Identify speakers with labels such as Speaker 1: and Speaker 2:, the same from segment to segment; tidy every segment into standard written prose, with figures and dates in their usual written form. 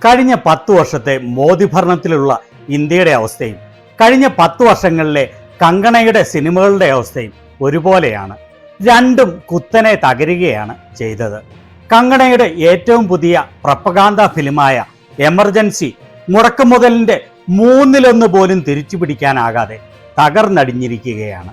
Speaker 1: കഴിഞ്ഞ 10 വർഷത്തെ മോദി ഭരണത്തിലുള്ള ഇന്ത്യയുടെ അവസ്ഥയും കഴിഞ്ഞ 10 വർഷങ്ങളിലെ കങ്കണയുടെ സിനിമകളുടെ അവസ്ഥയും ഒരുപോലെയാണ്. രണ്ടും കുത്തനെ തകരുകയാണ് ചെയ്തത്. കങ്കണയുടെ ഏറ്റവും പുതിയ പ്രപ്പഗാന്ത ഫിലിമായ എമർജൻസി മുടക്കുമുതലിന്റെ 1/3 പോലും തിരിച്ചു പിടിക്കാനാകാതെ തകർന്നടിഞ്ഞിരിക്കുകയാണ്.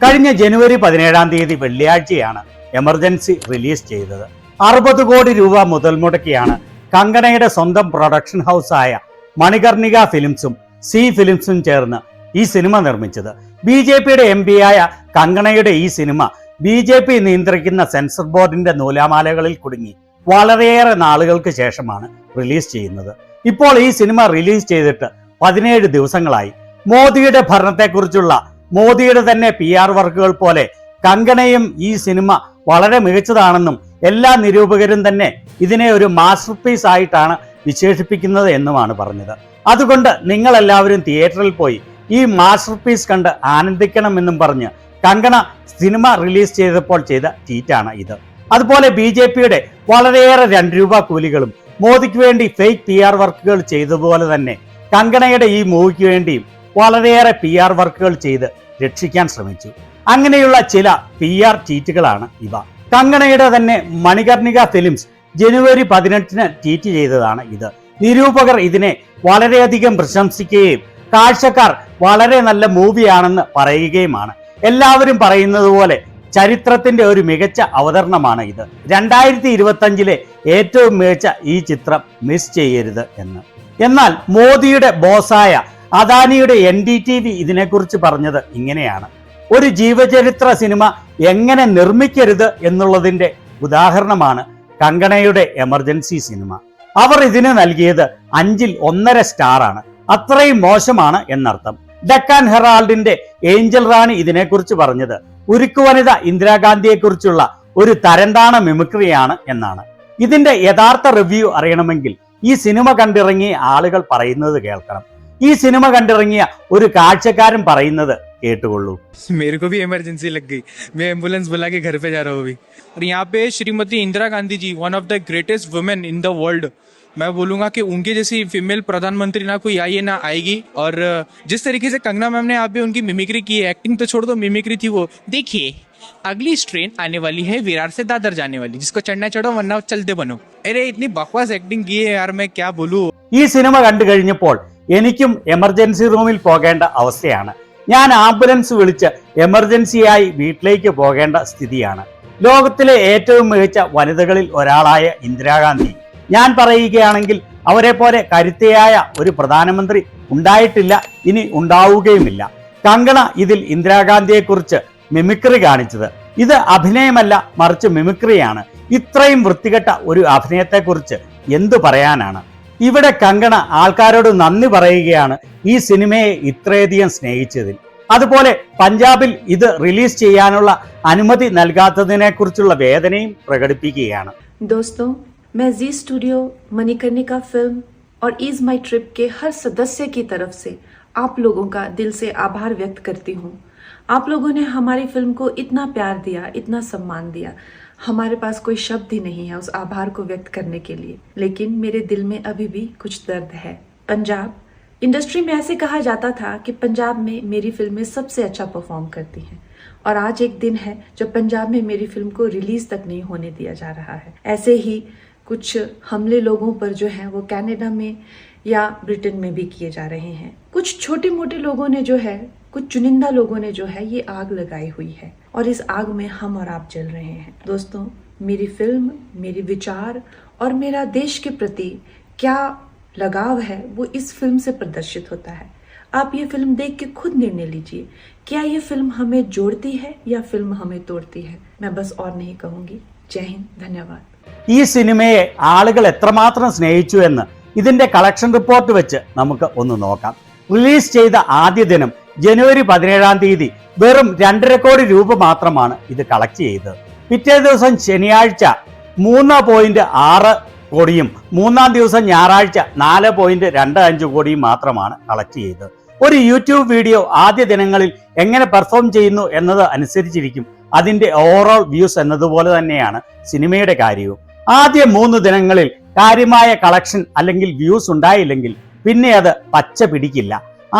Speaker 1: കഴിഞ്ഞ ജനുവരി 17-ാം തീയതി വെള്ളിയാഴ്ചയാണ് എമർജൻസി റിലീസ് ചെയ്തത്. 60 കോടി രൂപ മുതൽ മുടക്കിയാണ് കങ്കണയുടെ സ്വന്തം പ്രൊഡക്ഷൻ ഹൗസായ മണികർണിക ഫിലിംസും സി ഫിലിംസും ചേർന്ന് ഈ സിനിമ നിർമ്മിച്ചത്. BJPയുടെ MP ആയ കങ്കണയുടെ ഈ സിനിമ BJP നിയന്ത്രിക്കുന്ന സെൻസർ ബോർഡിന്റെ നൂലാമാലകളിൽ കുടുങ്ങി വളരെയേറെ നാളുകൾക്ക് ശേഷമാണ് റിലീസ് ചെയ്യുന്നത്. ഇപ്പോൾ ഈ സിനിമ റിലീസ് ചെയ്തിട്ട് 17 ദിവസങ്ങളായി. മോദിയുടെ ഭരണത്തെക്കുറിച്ചുള്ള മോദിയുടെ തന്നെ PR വർക്കുകൾ പോലെ കങ്കണയും ഈ സിനിമ വളരെ മികച്ചതാണെന്നും എല്ലാ നിരൂപകരും തന്നെ ഇതിനെ ഒരു മാസ്റ്റർ പീസ് ആയിട്ടാണ് വിശേഷിപ്പിക്കുന്നത് എന്നുമാണ് പറഞ്ഞത്. അതുകൊണ്ട് നിങ്ങൾ എല്ലാവരും തിയേറ്ററിൽ പോയി ഈ മാസ്റ്റർ പീസ് കണ്ട് ആനന്ദിക്കണമെന്നും പറഞ്ഞ് കങ്കണ സിനിമ റിലീസ് ചെയ്തപ്പോൾ ചെയ്ത ട്വീറ്റാണ് ഇത്. അതുപോലെ BJPയുടെ വളരെയേറെ 2 രൂപ കൂലികളും മോദിക്ക് വേണ്ടി ഫേക്ക് PR വർക്കുകൾ ചെയ്തതുപോലെ തന്നെ കങ്കണയുടെ ഈ മൂവിക്ക് വേണ്ടിയും വളരെയേറെ PR വർക്കുകൾ ചെയ്ത് രക്ഷിക്കാൻ ശ്രമിച്ചു. അങ്ങനെയുള്ള ചില PR ട്വീറ്റുകളാണ് ഇവ. കങ്കണയുടെ തന്നെ മണികർണിക ഫിലിംസ് ജനുവരി 18-ന് ട്വീറ്റ് ചെയ്തതാണ് ഇത്. നിരൂപകർ ഇതിനെ വളരെയധികം പ്രശംസിക്കുകയും കാഴ്ചക്കാർ വളരെ നല്ല മൂവിയാണെന്ന് പറയുകയുമാണ്. എല്ലാവരും പറയുന്നത് പോലെ ചരിത്രത്തിന്റെ ഒരു മികച്ച അവതരണമാണ് ഇത്. 2025-ലെ ഏറ്റവും മികച്ച ഈ ചിത്രം മിസ് ചെയ്യരുത് എന്ന്. എന്നാൽ മോദിയുടെ ബോസായ അദാനിയുടെ NDTV ഇതിനെക്കുറിച്ച് പറഞ്ഞത് ഇങ്ങനെയാണ്: ഒരു ജീവചരിത്ര സിനിമ എങ്ങനെ നിർമ്മിക്കരുത് എന്നുള്ളതിന്റെ ഉദാഹരണമാണ് കങ്കണയുടെ എമർജൻസി സിനിമ. അവർ ഇതിന് നൽകിയത് 5-ൽ 1.5 സ്റ്റാറാണ്. അത്രയും മോശമാണ് എന്നർത്ഥം. ഡെക്കാൻ ഹെറാൾഡിന്റെ ഏഞ്ചൽ റാണി ഇതിനെക്കുറിച്ച് പറഞ്ഞത് ഉരുക്കു വനിത ഇന്ദിരാഗാന്ധിയെക്കുറിച്ചുള്ള ഒരു തരംതാണ മിമിക്രിയാണ് എന്നാണ്. ഇതിന്റെ യഥാർത്ഥ റിവ്യൂ അറിയണമെങ്കിൽ ഈ സിനിമ കണ്ടിറങ്ങിയ ആളുകൾ പറയുന്നത് കേൾക്കണം. ഈ സിനിമ കണ്ടിറങ്ങിയ ഒരു കാഴ്ചക്കാരൻ പറയുന്നത് കേട്ടുകൊള്ളൂ.
Speaker 2: मेरे को भी इमरजेंसी लग गई, मैं एम्बुलेंस बुला के घर पे जा रहा हूँ अभी. और यहाँ पे Shrimati Indira Gandhi ji, one of the greatest women in the world, मैं बोलूंगा कि उनके जैसी फीमेल प्रधानमंत्री ना कोई आई है ना आएगी. और जिस तरीके से कंगना मैम ने यहाँ पे उनकी मिमिक्री की है, एक्टिंग तो छोड़ दो, मिमिक्री थी वो. देखिए, अगली ट्रेन आने वाली है विरार से दादर जाने वाली, जिसको चढ़ना चढ़ो वरना चलते बनो. अरे इतनी बकवास एक्टिंग की है यार, मैं क्या बोलूं.
Speaker 1: ഈ സിനിമ കണ്ടു കഴിഞ്ഞപ്പോൾ എനിക്കും എമർജൻസി റൂമിൽ പോകേണ്ട അവസ്ഥയാണ്. ഞാൻ ആംബുലൻസ് വിളിച്ച് എമർജൻസിയായി വീട്ടിലേക്ക് പോകേണ്ട സ്ഥിതിയാണ്. ലോകത്തിലെ ഏറ്റവും മികച്ച വനിതകളിൽ ഒരാളായ ഇന്ദിരാഗാന്ധി, ഞാൻ പറയുകയാണെങ്കിൽ അവരെ പോലെ കരുത്തയായ ഒരു പ്രധാനമന്ത്രി ഉണ്ടായിട്ടില്ല, ഇനി ഉണ്ടാവുകയുമില്ല. കങ്കണ ഇതിൽ ഇന്ദിരാഗാന്ധിയെക്കുറിച്ച് മിമിക്രി കാണിച്ചത് ഇത് അഭിനയമല്ല, മറിച്ച് മിമിക്രിയാണ്. ഇത്രയും വൃത്തികെട്ട ഒരു അഭിനയത്തെക്കുറിച്ച് എന്തു പറയാനാണ്? ഇവിടെ കങ്കണ ആൾക്കാരോട് നന്ദി പറയുകയാണ് ഈ സിനിമയെ ഇത്രയധികം സ്നേഹിച്ചതിൽ. അതുപോലെ പഞ്ചാബിൽ ഇത് റിലീസ് ചെയ്യാനുള്ള അനുമതി നൽകാത്തതിനെ കുറിച്ചുള്ള വേദനയും പ്രകടിപ്പിക്കുകയാണ്.
Speaker 3: दोस्तों, मैं जी स्टूडियो, मणिकर्णिका फिल्म और ईज माई ट्रिप के हर सदस्य की तरफ से आप लोगों का दिल से आभार व्यक्त करती हूँ. आप लोगों ने हमारी फिल्म को इतना प्यार दिया, इतना सम्मान दिया, हमारे पास कोई शब्द ही नहीं है उस आभार को व्यक्त करने के लिए. लेकिन मेरे दिल में अभी भी कुछ दर्द है. पंजाब इंडस्ट्री में ऐसे कहा जाता था कि पंजाब में मेरी फिल्में सबसे अच्छा परफॉर्म करती हैं, और आज एक दिन है जब पंजाब में मेरी फिल्म को रिलीज तक नहीं होने दिया जा रहा है. ऐसे ही कुछ हमले लोगों पर जो है वो कनाडा में या ब्रिटेन में भी किए जा रहे हैं. कुछ छोटे मोटे लोगों ने जो है, कुछ चुनिंदा लोगों ने जो है ये आग लगाई हुई है, और इस आग में हम और आप जल रहे हैं. दोस्तों, मेरी फिल्म, मेरी विचार और मेरा देश के प्रति क्या लगाव है वो इस फिल्म से प्रदर्शित होता है. आप ये फिल्म देख के खुद निर्णय लीजिए, क्या ये फिल्म हमें जोड़ती है या फिल्म हमें तोड़ती है. मैं बस और नहीं कहूँगी. जय हिंद, धन्यवाद.
Speaker 1: ഈ സിനിമയെ ആളുകൾ എത്രമാത്രം സ്നേഹിച്ചു എന്ന് ഇതിന്റെ കളക്ഷൻ റിപ്പോർട്ട് വെച്ച് നമുക്ക് ഒന്ന് നോക്കാം. റിലീസ് ചെയ്ത ആദ്യ ദിനം ജനുവരി 17-ാം തീയതി വെറും 2.5 കോടി രൂപ മാത്രമാണ് ഇത് കളക്ട് ചെയ്തത്. പിറ്റേ ദിവസം ശനിയാഴ്ച 3.6 കോടിയും 3-ാം ദിവസം ഞായറാഴ്ച 4.25 കോടിയും മാത്രമാണ് കളക്ട് ചെയ്തത്. ഒരു യൂട്യൂബ് വീഡിയോ ആദ്യ ദിനങ്ങളിൽ എങ്ങനെ പെർഫോം ചെയ്യുന്നു എന്നത് അനുസരിച്ചിരിക്കും അതിന്റെ ഓവറോൾ വ്യൂസ് എന്നതുപോലെ തന്നെയാണ് സിനിമയുടെ കാര്യവും. ആദ്യ 3 ദിനങ്ങളിൽ കാര്യമായ കളക്ഷൻ അല്ലെങ്കിൽ വ്യൂസ് ഉണ്ടായില്ലെങ്കിൽ പിന്നെ അത് പച്ച പിടിക്കില്ല.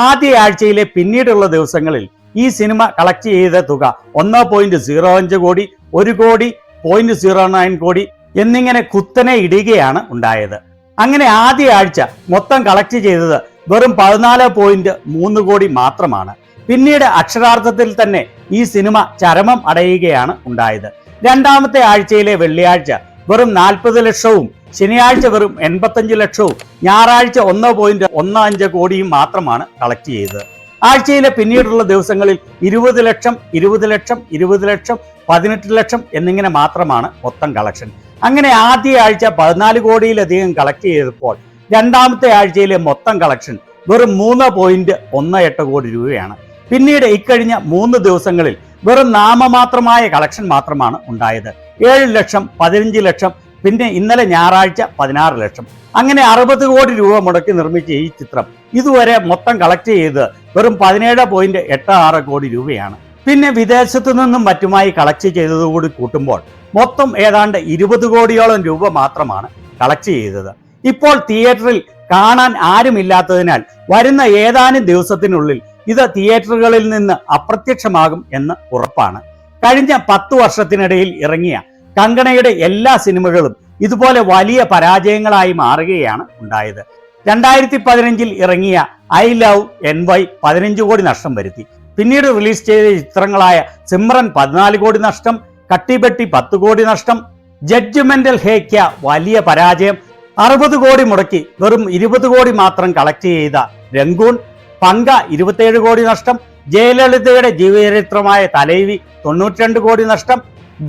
Speaker 1: ആദ്യ ആഴ്ചയിലെ പിന്നീടുള്ള ദിവസങ്ങളിൽ ഈ സിനിമ കളക്ട് ചെയ്ത തുക 1.05 കോടി, 1 കോടി, 0.09 കോടി എന്നിങ്ങനെ കുത്തനെ ഇടുകയാണ് ഉണ്ടായത്. അങ്ങനെ ആദ്യ ആഴ്ച മൊത്തം കളക്ട് ചെയ്തത് വെറും 14.3 കോടി മാത്രമാണ്. പിന്നീട് അക്ഷരാർത്ഥത്തിൽ തന്നെ ഈ സിനിമ ചരമം അടയുകയാണ് ഉണ്ടായത്. രണ്ടാമത്തെ ആഴ്ചയിലെ വെള്ളിയാഴ്ച വെറും 40 ലക്ഷവും ശനിയാഴ്ച വെറും 85 ലക്ഷവും ഞായറാഴ്ച 1.15 കോടിയും മാത്രമാണ് കളക്ട് ചെയ്തത്. ആഴ്ചയിലെ പിന്നീടുള്ള ദിവസങ്ങളിൽ 20 ലക്ഷം, 20 ലക്ഷം, 20 ലക്ഷം, 18 ലക്ഷം എന്നിങ്ങനെ മാത്രമാണ് മൊത്തം കളക്ഷൻ. അങ്ങനെ ആദ്യ ആഴ്ച 14 കോടിയിലധികം കളക്ട് ചെയ്തപ്പോൾ രണ്ടാമത്തെ ആഴ്ചയിലെ മൊത്തം കളക്ഷൻ വെറും 3.18 കോടി രൂപയാണ്. പിന്നീട് ഇക്കഴിഞ്ഞ 3 ദിവസങ്ങളിൽ വെറും നാമമാത്രമായ കളക്ഷൻ മാത്രമാണ് ഉണ്ടായത്. 7 ലക്ഷം, 15 ലക്ഷം, പിന്നെ ഇന്നലെ ഞായറാഴ്ച 16 ലക്ഷം. അങ്ങനെ 60 കോടി രൂപ മുടക്കി നിർമ്മിച്ച ഈ ചിത്രം ഇതുവരെ മൊത്തം കളക്ട് ചെയ്ത് വെറും 17.86 കോടി രൂപയാണ്. പിന്നെ വിദേശത്തു നിന്നും മറ്റുമായി കളക്ട് ചെയ്തതുകൂടി കൂട്ടുമ്പോൾ മൊത്തം ഏതാണ്ട് 20 കോടിയോളം രൂപ മാത്രമാണ് കളക്ട് ചെയ്തത്. ഇപ്പോൾ തിയേറ്ററിൽ കാണാൻ ആരുമില്ലാത്തതിനാൽ വരുന്ന ഏതാനും ദിവസത്തിനുള്ളിൽ ഇത് തിയേറ്ററുകളിൽ നിന്ന് അപ്രത്യക്ഷമാകും എന്ന് ഉറപ്പാണ്. കഴിഞ്ഞ 10 വർഷത്തിനിടയിൽ ഇറങ്ങിയ കങ്കണയുടെ എല്ലാ സിനിമകളും ഇതുപോലെ വലിയ പരാജയങ്ങളായി മാറുകയാണ് ഉണ്ടായത്. 2015 ഇറങ്ങിയ ഐ ലവ് NY 15 കോടി നഷ്ടം വരുത്തി. പിന്നീട് റിലീസ് ചെയ്ത ചിത്രങ്ങളായ സിമ്രൻ 14 കോടി നഷ്ടം, കട്ടിബെട്ടി 10 കോടി നഷ്ടം, ജഡ്ജ്മെന്റൽ ഹേയ്ക്ക വലിയ പരാജയം, 60 കോടി മുടക്കി വെറും 20 കോടി മാത്രം കളക്ട് ചെയ്ത രംഗൂൺ, പങ്ക 27 കോടി നഷ്ടം, ജയലളിതയുടെ ജീവചരിത്രമായ തലൈവി 92 കോടി നഷ്ടം,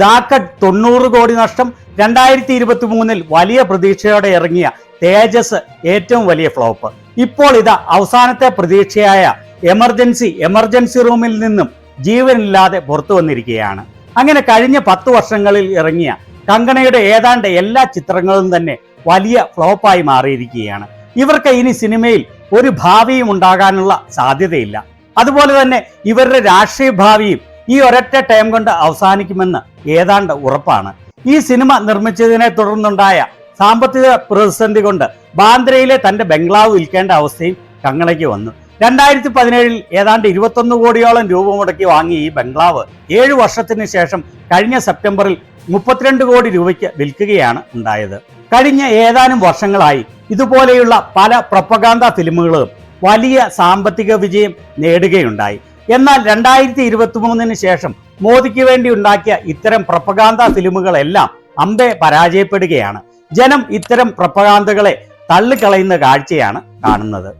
Speaker 1: ദാക്കഡ് 90 കോടി നഷ്ടം. 2023 വലിയ പ്രതീക്ഷയോടെ ഇറങ്ങിയ തേജസ് ഏറ്റവും വലിയ ഫ്ലോപ്പ്. ഇപ്പോൾ ഇത് അവസാനത്തെ പ്രതീക്ഷയായ എമർജൻസി റൂമിൽ നിന്നും ജീവനില്ലാതെ പുറത്തു വന്നിരിക്കുകയാണ്. അങ്ങനെ കഴിഞ്ഞ 10 വർഷങ്ങളിൽ ഇറങ്ങിയ കങ്കണയുടെ ഏതാണ്ട് എല്ലാ ചിത്രങ്ങളും തന്നെ വലിയ ഫ്ലോപ്പായി മാറിയിരിക്കുകയാണ്. ഇവർക്ക് ഇനി സിനിമയിൽ ഒരു ഭാവിയും ഉണ്ടാകാനുള്ള സാധ്യതയില്ല. അതുപോലെ തന്നെ ഇവരുടെ രാഷ്ട്രീയ ഭാവിയും ഈ ഒരൊറ്റ ടൈം കൊണ്ട് അവസാനിക്കുമെന്ന് ഏതാണ്ട് ഉറപ്പാണ്. ഈ സിനിമ നിർമ്മിച്ചതിനെ തുടർന്നുണ്ടായ സാമ്പത്തിക പ്രതിസന്ധി കൊണ്ട് ബാന്ദ്രയിലെ തന്റെ ബംഗ്ലാവ് വിൽക്കേണ്ട അവസ്ഥയും കങ്കണയ്ക്ക് വന്നു. 2017 ഏതാണ്ട് 21 കോടിയോളം രൂപ മുടക്കി വാങ്ങിയ ഈ ബംഗ്ലാവ് 7 വർഷത്തിന് ശേഷം കഴിഞ്ഞ സെപ്റ്റംബറിൽ 32 കോടി രൂപയ്ക്ക് വിൽക്കുകയാണ് ഉണ്ടായത്. കഴിഞ്ഞ ഏതാനും വർഷങ്ങളായി ഇതുപോലെയുള്ള പല പ്രൊപ്പഗാൻഡ ഫിലിമുകളും വലിയ സാമ്പത്തിക വിജയം നേടുകയുണ്ടായി. എന്നാൽ 2023 ശേഷം മോദിക്ക് വേണ്ടി ഉണ്ടാക്കിയ ഇത്തരം പ്രൊപ്പഗാൻഡ ഫിലിമുകളെല്ലാം അമ്പെ പരാജയപ്പെടുകയാണ്. ജനം ഇത്തരം പ്രൊപ്പഗാൻഡകളെ തള്ളിക്കളയുന്ന കാഴ്ചയാണ് കാണുന്നത്.